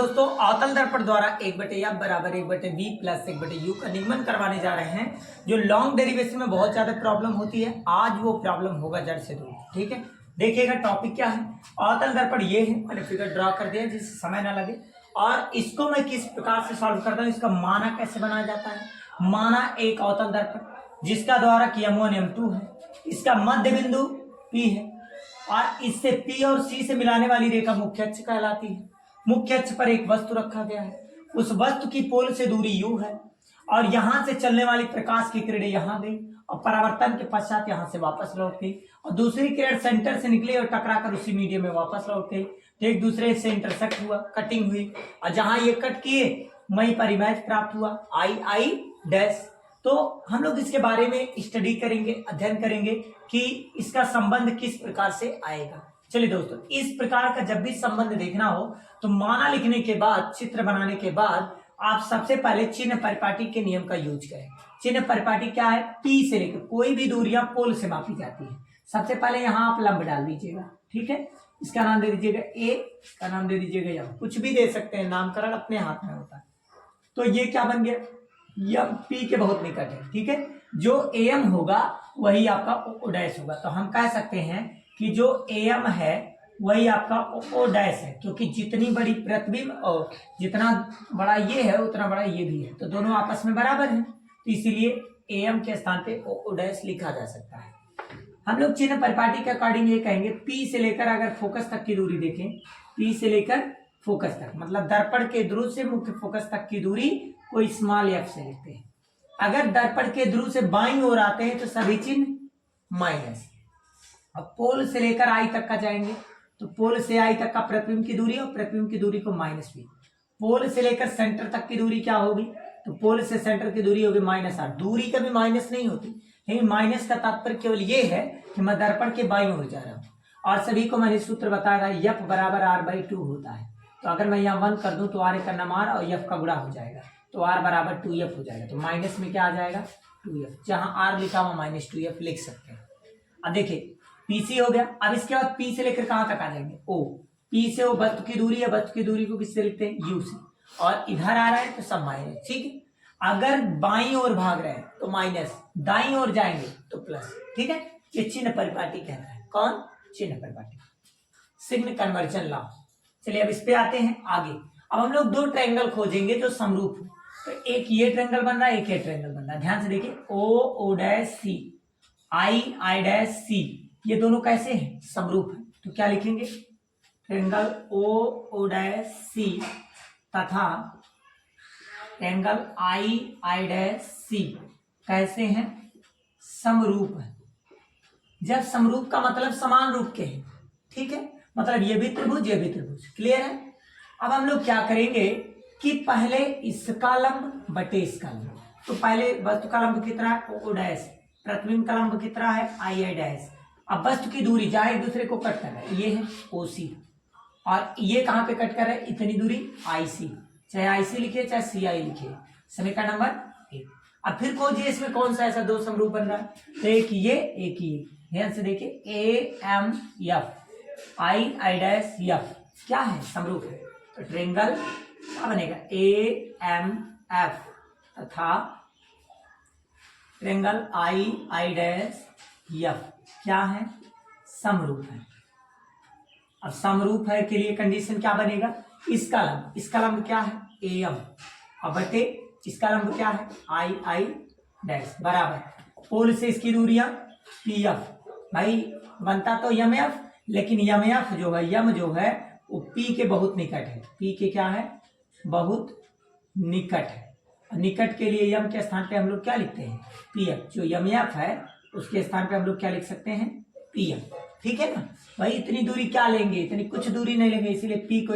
दोस्तों अवतल दर्पण द्वारा 1/f बराबर 1/v प्लस 1/u का निगमन करवाने जा रहे हैं। जो लॉन्ग डेरिवेशन में बहुत ज्यादा प्रॉब्लम होती है, आज वो प्रॉब्लम होगा जड़ से दूर। ठीक है, देखिएगा टॉपिक क्या है। अवतल दर्पण ये है, मैंने फिगर ड्रॉ कर दिया जिससे समय ना लगे। और इसको मैं किस प्रकार से सॉल्व करता हूँ, इसका माना कैसे बनाया जाता है। माना एक अवतल दर्पण जिसका द्वारा m1 m2 है, इसका मध्य बिंदु P है और इससे P और C से मिलाने वाली रेखा मुख्य अक्ष कहलाती है। मुख्य अक्ष पर एक वस्तु रखा गया है, उस वस्तु की पोल से दूरी u है और यहां से चलने वाली प्रकाश की किरणें यहां गई और परावर्तन के पश्चात यहां से वापस लौट गई और दूसरी किरण सेंटर से निकली और टकराकर उसी मीडियम में वापस लौट गई। तो एक दूसरे से इंटरसेक्ट हुआ, कटिंग हुई और जहां ये कट किए वहीं पर इमेज प्राप्त हुआ I डैश। तो हम लोग इसके बारे में स्टडी करेंगे, अध्ययन करेंगे कि इसका संबंध किस प्रकार से आएगा। चलिए दोस्तों, इस प्रकार का जब भी संबंध देखना हो तो माना लिखने के बाद, चित्र बनाने के बाद आप सबसे पहले चिन्ह परिपाटी के नियम का यूज करें। चिन्ह परिपाटी क्या है, P से लेकर कोई भी दूरियां पोल से मापी जाती है। सबसे पहले यहाँ आप लंब डाल दीजिएगा। ठीक है, इसका नाम दे दीजिएगा A, इसका नाम दे दीजिएगा M, कुछ भी दे सकते हैं, नामकरण अपने हाथ में होता है। तो ये क्या बन गया, यह P के बहुत निकट है। ठीक है, जो AM होगा वही आपका O डैश होगा। तो हम कह सकते हैं कि जो AM है वही आपका O डैश है, क्योंकि जितनी बड़ी प्रतिबिंब और जितना बड़ा ये है उतना बड़ा ये भी है, तो दोनों आपस में बराबर हैं। तो इसीलिए AM के स्थान पे O डैश लिखा जा सकता है। हम लोग चिन्ह परिपाटी के अकॉर्डिंग ये कहेंगे, P से लेकर अगर फोकस तक की दूरी देखें, P से लेकर फोकस तक मतलब दर्पण के ध्रुव से मुख्य फोकस तक की दूरी कोई स्मॉल f से लिखते हैं। अगर दर्पण के ध्रुव से बाईं ओर आते हैं तो सभी चिन्ह माइनस। अब पोल से लेकर I तक का जाएंगे तो पोल से I तक का प्रतिबिंब की दूरी और प्रतिबिंब की दूरी को माइनस भी। पोल से लेकर सेंटर तक की दूरी क्या होगी, तो पोल से सेंटर की दूरी होगी -r। दूरी कभी माइनस नहीं होती, लेकिन माइनस का तात्पर्य केवल ये है कि मैं दर्पण के बाईं ओर जा रहा हूँ। और सभी को मैंने सूत्र बताया था, f बराबर r/2 होता है। तो अगर मैं यहाँ 1 कर दूं तो r का नाम r और f का गुणा हो जाएगा, तो r बराबर 2f हो जाएगा। तो माइनस में क्या आ जाएगा, 2f। जहां r लिखा हुआ -2f लिख सकते हैं। अब देखिए PC हो गया। अब इसके बाद P से लेकर कहां तक आ जाएंगे, O। P से O वस्तु की दूरी है, वस्तु की दूरी को किससे लिखते हैं, U से। और इधर आ रहा है तो सब माइनस। ठीक है, अगर बाईं ओर भाग रहे हैं तो माइनस, दाईं ओर जाएंगे तो प्लस। ठीक है, ये चिन्ह परिपाटी कहता है। कौन, चिन्ह परिपाटी, सिग्न कन्वर्जन लॉ। चलिए अब इस पे आते हैं आगे। अब हम लोग दो ट्रायंगल खोजेंगे जो समरूप हो। तो एक ये ट्रायंगल बन रहा है, एक ये ट्रायंगल बन रहा है। ध्यान से देखिए, O dash C, I dash C, ये दोनों कैसे हैं, समरूप है। तो क्या लिखेंगे, ट्रायंगल O डैश C तथा ट्रायंगल I डैश C कैसे हैं, समरूप है। जब समरूप का मतलब समान रूप के हैं। ठीक है, मतलब ये भी त्रिभुज, ये भी त्रिभुज। क्लियर है। अब हम लोग क्या करेंगे कि पहले इसका लंब बटे इसका लंब। तो पहले वस्तु का लंब कितना है, O डैश, प्रतिबिंब का लंब कितना है, I डैश। अब वस्तु की दूरी जहां एक दूसरे को कट कर रहा है, ये है OC और ये कहां पे कट कर रहा है, इतनी दूरी IC। चाहे IC लिखिए चाहे CI लिखिए। समीकरण नंबर 1। अब फिर खोजिए इसमें कौन सा ऐसा दो समरूप बन रहा है, तो एक ये, एक ये। ध्यान से देखिए, AMF, I डैश F क्या है, समरूप है। तो ट्रायंगल क्या बनेगा, AMF तथा ट्रायंगल I डैश F क्या है, समरूप है। अब समरूप है के लिए कंडीशन क्या बनेगा, इसका लंब क्या है, AM और बटे इसका लंब क्या है, I डैश बराबर पोल से इसकी दूरियां PF। भाई बनता तो MF, लेकिन MF जो है, यम जो है वो P के बहुत निकट है। P के क्या है, बहुत निकट है। निकट के लिए यम के स्थान पे हम लोग क्या लिखते हैं, PF। जो MF है उसके स्थान पे हम लोग क्या लिख सकते हैं, PM। ठीक है ना। भाई इतनी दूरी क्या लेंगे, इतनी कुछ दूरी नहीं लेंगे, इसीलिए P को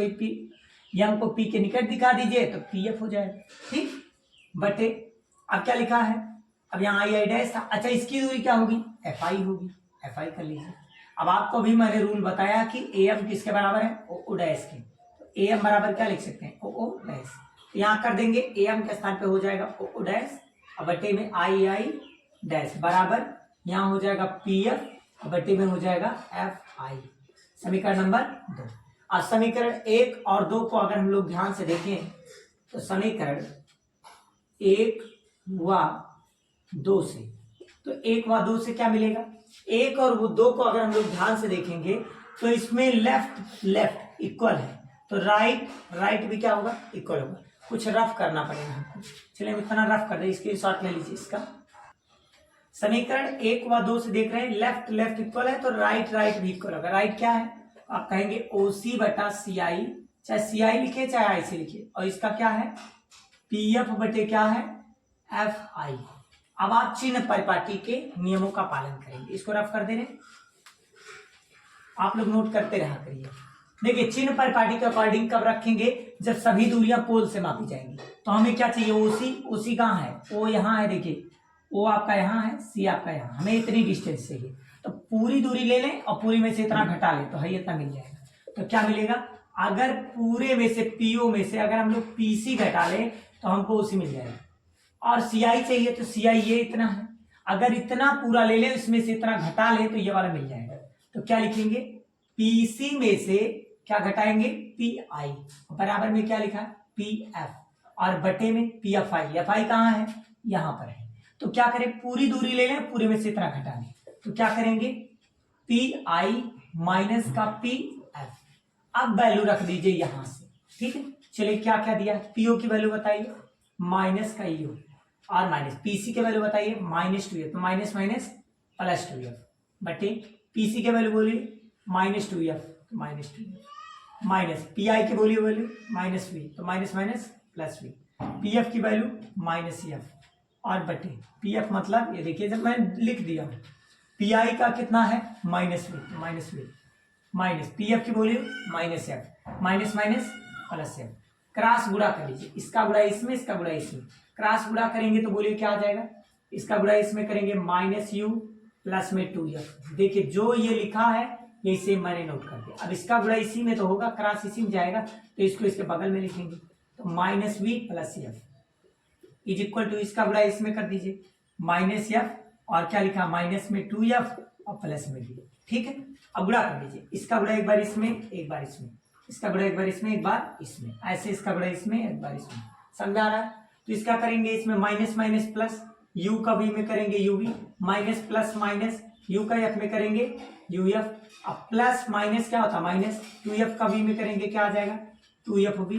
यम को P के निकट दिखा दीजिए तो PF हो जाएगा। ठीक, बटे अब क्या लिखा है, अब यहाँ I डैश था। अच्छा, इसकी दूरी क्या होगी, FI होगी, FI कर लीजिए। अब आपको भी मैंने रूल बताया कि AM किसके बराबर है, O डैश के। तो AM बराबर क्या लिख सकते हैं, O डैश। यहाँ कर देंगे, AM के स्थान पे हो जाएगा O डैश और बटे में I डैश बराबर यहाँ हो जाएगा PF और बटे में हो जाएगा FI। समीकरण नंबर 2। और समीकरण 1 और 2 को अगर हम लोग ध्यान से देखें तो समीकरण 1 व 2 से, तो 1 व 2 से क्या मिलेगा, 1 और वो 2 को अगर हम लोग ध्यान से देखेंगे तो इसमें लेफ्ट लेफ्ट इक्वल है, तो राइट राइट भी क्या होगा, इक्वल होगा। कुछ रफ करना पड़ेगा हमको, चलिए हम इतना रफ कर दें, स्क्रीनशॉट ले लीजिए इसका। समीकरण 1 व 2 से देख रहे हैं लेफ्ट लेफ्ट इक्वल है, तो राइट राइट भी इक्वल होगा। राइट क्या है, आप कहेंगे OC बटा CI, चाहे CI लिखे चाहे IC लिखे, और इसका क्या है PF बटे क्या है FI। अब आप चिन्ह परिपाटी के नियमों का पालन करेंगे, इसको रफ कर दे रहे, आप लोग नोट करते रहा करिए। देखिए चिन्ह परिपाटी के अकॉर्डिंग कब रखेंगे, जब सभी दूरियां पोल से मापी जाएंगी। तो हमें क्या चाहिए, OC कहाँ है, O यहाँ है, देखिए O आपका यहाँ है, C आपका यहाँ, हमें इतनी डिस्टेंस चाहिए, तो पूरी दूरी ले लें और पूरी में से इतना घटा लें तो है इतना मिल जाएगा। तो क्या मिलेगा, अगर पूरे में से PO में से अगर हम लोग PC घटा लें तो हमको OC मिल जाएगा, और CI चाहिए तो CI ये इतना है, अगर इतना पूरा ले लें इसमें से इतना घटा लें तो ये वाला मिल जाएगा। तो क्या लिखेंगे, PC में से क्या घटाएंगे PI, बराबर में क्या लिखा PF, और बटे में PFI, FI कहाँ है यहाँ पर है। तो क्या करें, पूरी दूरी ले लें, पूरे में से इतना घटा लें, तो क्या करेंगे PI माइनस का PF। अब वैल्यू रख दीजिए यहां से, ठीक है। चलिए क्या क्या दिया, PO की वैल्यू बताइए माइनस का EU, और माइनस PC के वैल्यू बताइए -2F, तो माइनस माइनस प्लस 2F बटे PC के वैल्यू बोलिए -2F, तो -2F, माइनस PI की वैल्यू -V, तो minus minus plus V, PF की वैल्यू -F, और बटे PF मतलब ये देखिए जब मैं लिख दिया PI का कितना है -V, माइनस PF की value -F, minus minus plus F, cross गुणा कर लीजिए, इसका गुणा इसमें, इसका गुणा इसमें, क्रॉस गुणा करेंगे तो बोलिए क्या आ जाएगा, इसका गुणा इसमें करेंगे -U प्लस में 2F। देखिए जो ये लिखा है ये इसे मैंने नोट कर दिया। अब इसका गुणा इसी में तो होगा, क्रॉस इसी में जाएगा, तो इसको इसके बगल में लिखेंगे, तो -V plus F is equal to, इसका गुणा इसमें कर दीजिए -F, और क्या लिखा माइनस में 2F और प्लस में V, ठीक है। अब गुणा कर लीजिए, इसका गुणा एक बार इसमें एक बार इसमें, इसका गुणा एक बार इसमें एक बार इसमें, ऐसे इसका गुणा इसमें एक बार इसमें, समझ आ रहा है। तो इसका करेंगे इसमें माइनस माइनस प्लस, U का V में करेंगे UV, minus plus minus, U का F में करेंगे UF, अब प्लस माइनस क्या होता है माइनस, 2F का V में करेंगे क्या आ जाएगा 2FV,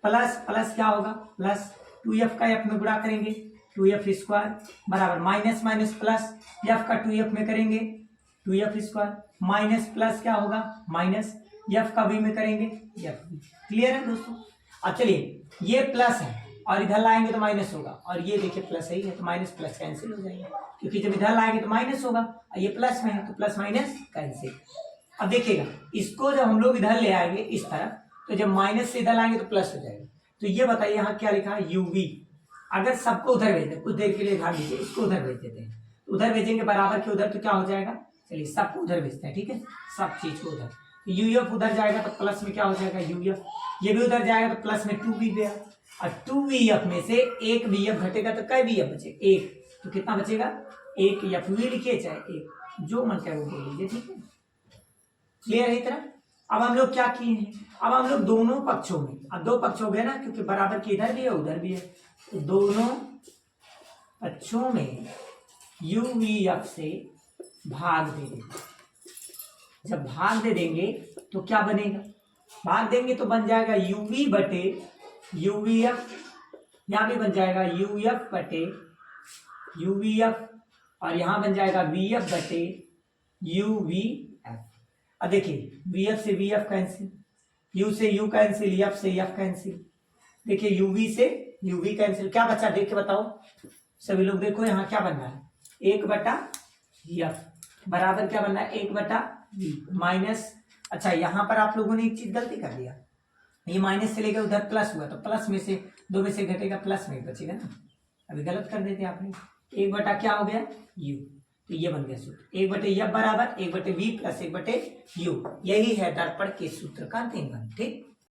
प्लस प्लस क्या होगा प्लस 2F का F में गुणा करेंगे 2F स्क्वायर, बराबर माइनस माइनस प्लस, F का 2F में करेंगे 2F स्क्वायर, माइनस प्लस क्या होगा माइनस, F का V में करेंगे FV। क्लियर है दोस्तों। अब चलिए ये प्लस है और इधर लाएंगे तो माइनस होगा, और ये देखिए प्लस ही है तो माइनस प्लस कैंसिल हो जाएगा, क्योंकि जब इधर लाएंगे तो माइनस होगा, और ये प्लस में है तो प्लस माइनस कैंसिल। अब देखिएगा इसको जब हम लोग इधर ले आएंगे इस तरफ, तो जब माइनस से इधर लाएंगे तो प्लस हो जाएगा। तो ये बताइए यहाँ क्या लिखा है UV, अगर सबको उधर भेज दें, कुछ देर के लिए ध्यान दीजिए, इसको उधर भेज देते हैं, तो उधर भेजेंगे बराबर के उधर, तो क्या हो जाएगा, चलिए सबको उधर भेजते हैं, ठीक है, सब चीज को उधर, UF उधर जाएगा तो प्लस में क्या हो जाएगा UF, ये भी उधर जाएगा तो प्लस में 2V गया, और 2VF में से एक VF घटेगा तो कै VF बचे, एक, तो कितना बचेगा एक FV लिखिए चाहे एक, जो मन करे वो बोल लीजिए, ठीक है। क्लियर है इस तरह। अब हम लोग क्या किए हैं, अब हम लोग दोनों पक्षों में, अब दो पक्ष हो गए ना, क्योंकि बराबर की इधर भी है उधर भी है, तो दोनों पक्षों में UVF से भाग दे देंगे। जब भाग दे देंगे तो क्या बनेगा, भाग देंगे तो बन जाएगा UV बटे UVF, यहाँ भी बन जाएगा UF बटे UVF, और यहाँ बन जाएगा VF बटे UVF। अब देखिए VF से VF कैंसिल, U से U कैंसिल, F से F कैंसिल, देखिए UV से UV कैंसिल, क्या बचा देख के बताओ सभी लोग, देखो यहाँ क्या बन रहा है 1/F बराबर क्या बन रहा है 1/V माइनस, अच्छा यहाँ पर आप लोगों ने एक चीज गलती कर दिया, ये माइनस से लेकर उधर प्लस हुआ, तो प्लस में से दो में से घटेगा प्लस में बचेगा ना, अभी गलत कर देते आपने, 1 क्या हो गया U, तो ये बन गया सूत्र 1/F बराबर 1/V प्लस 1/U, यही है दर्पण के सूत्र का नियम, ठीक।